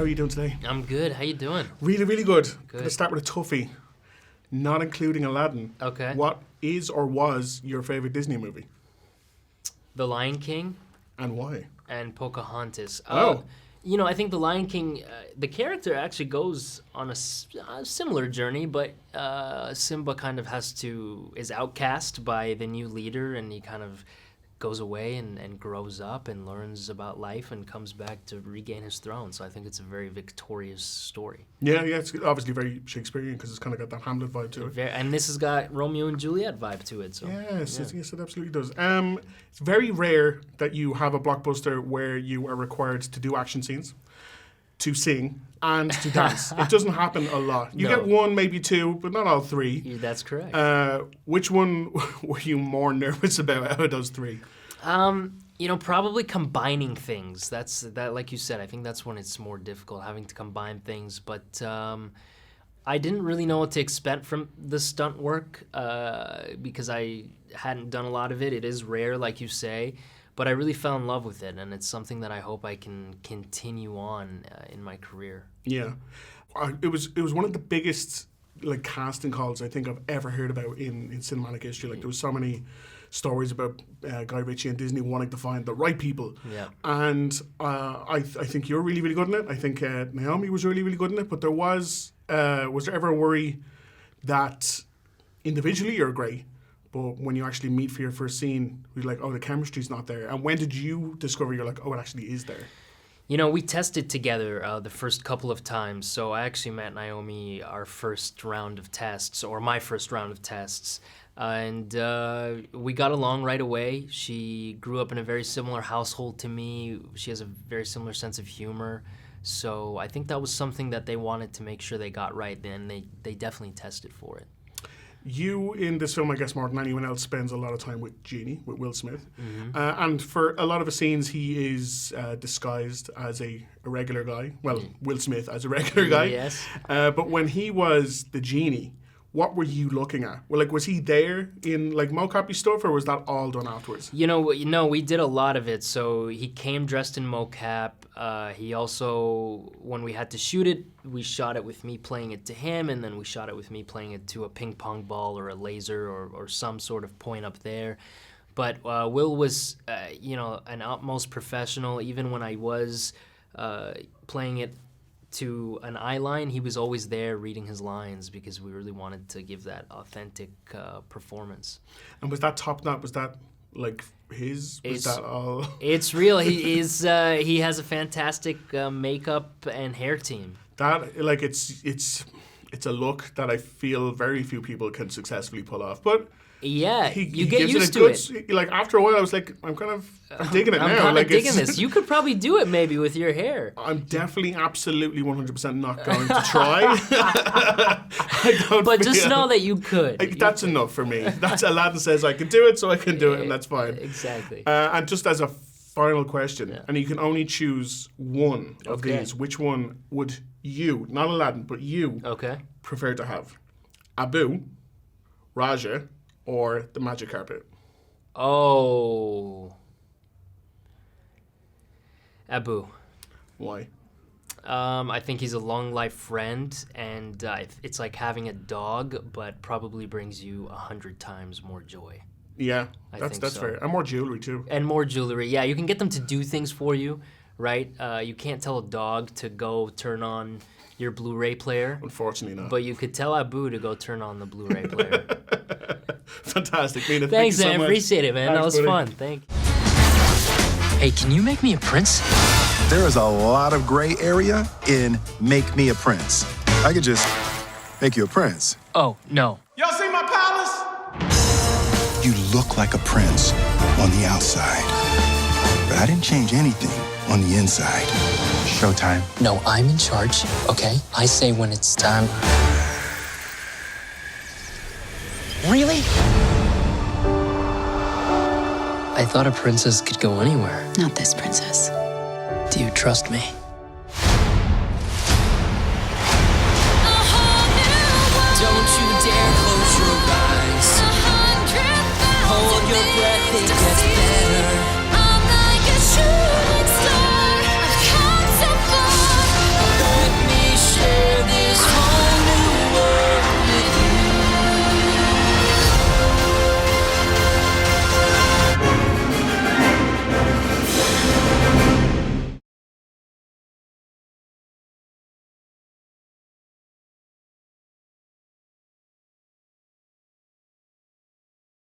are you doing today? I'm good. How you doing? Really, really good. Good. Going to start with a toughie, not including Aladdin. Okay. What is or was your favorite Disney movie? The Lion King And why? and Pocahontas. Oh. I think The Lion King, the character actually goes on a similar journey, but Simba kind of is outcast by the new leader, and he kind of goes away and grows up and learns about life and comes back to regain his throne. So I think it's a very victorious story. Yeah, it's obviously very Shakespearean because it's kind of got that Hamlet vibe to it. And this has got Romeo and Juliet vibe to it. So Yes, it absolutely does. It's very rare that you have a blockbuster where you are required to do action scenes, to sing, and to dance. It doesn't happen a lot. You get one, maybe two, but not all three. Yeah, that's correct. Which one were you more nervous about out of those three? Probably combining things. Like you said, I think that's when it's more difficult, having to combine things. But I didn't really know what to expect from the stunt work because I hadn't done a lot of it. It is rare, like you say, but I really fell in love with it, and it's something that I hope I can continue on in my career. Yeah, it was one of the biggest casting calls I think I've ever heard about in cinematic history. There was so many stories about Guy Ritchie and Disney wanting to find the right people. Yeah. And I think you're really, really good in it. I think Naomi was really, really good in it. But was there ever a worry that individually you're great, but when you actually meet for your first scene, you're like, oh, the chemistry's not there? And when did you discover you're like, oh, it actually is there? We tested together the first couple of times. So I actually met Naomi our first round of tests, or my first round of tests. And we got along right away. She grew up in a very similar household to me. She has a very similar sense of humor. So I think that was something that they wanted to make sure they got right, and they definitely tested for it. You, in this film, I guess more than anyone else, spends a lot of time with Genie, with Will Smith. Mm-hmm. And for a lot of the scenes, he is disguised as a regular guy. Well, Will Smith as a regular guy. Yes. But when he was the Genie, what were you looking at? Well, was he there in mocap-y stuff, or was that all done afterwards? We did a lot of it. So he came dressed in mocap. He also, when we had to shoot it, we shot it with me playing it to him, and then we shot it with me playing it to a ping pong ball or a laser or some sort of point up there. But Will was, an utmost professional. Even when I was playing it to an eye line, he was always there reading his lines because we really wanted to give that authentic performance. And was that top knot? Was that his? Was that all? It's real. He has a fantastic makeup and hair team. That it's a look that I feel very few people can successfully pull off. But yeah, you get gives used it a to good, it. After a while, I was like, I'm digging it now. I'm kind of digging this. You could probably do it maybe with your hair. I'm definitely, absolutely, 100% not going to try. But just know that you could. That's enough for me. That's Aladdin says I can do it, so I can do it, and that's fine. Exactly. And just as a final question, and you can only choose one of these, which one would you, not Aladdin, but you, prefer to have? Abu, Raja, or the magic carpet? Oh. Abu. Why? I think he's a long life friend, and it's like having a dog, but probably brings you 100 times more joy. Yeah, that's fair. And more jewelry too. And more jewelry, yeah. You can get them to do things for you, right? You can't tell a dog to go turn on your Blu-ray player. Unfortunately not. But you could tell Abu to go turn on the Blu-ray player. Fantastic, Mena. Thanks, man. I appreciate it, man. Thanks, that was buddy. fun. Thank you. Hey, can you make me a prince? There is a lot of gray area in Make Me a Prince. I could just make you a prince. Oh, no. Y'all see my palace? You look like a prince on the outside, but I didn't change anything on the inside. Showtime. No, I'm in charge, okay? I say when it's time. Really? I thought a princess could go anywhere. Not this princess. Do you trust me? Don't you dare close your eyes. Hold your breath, it gets better.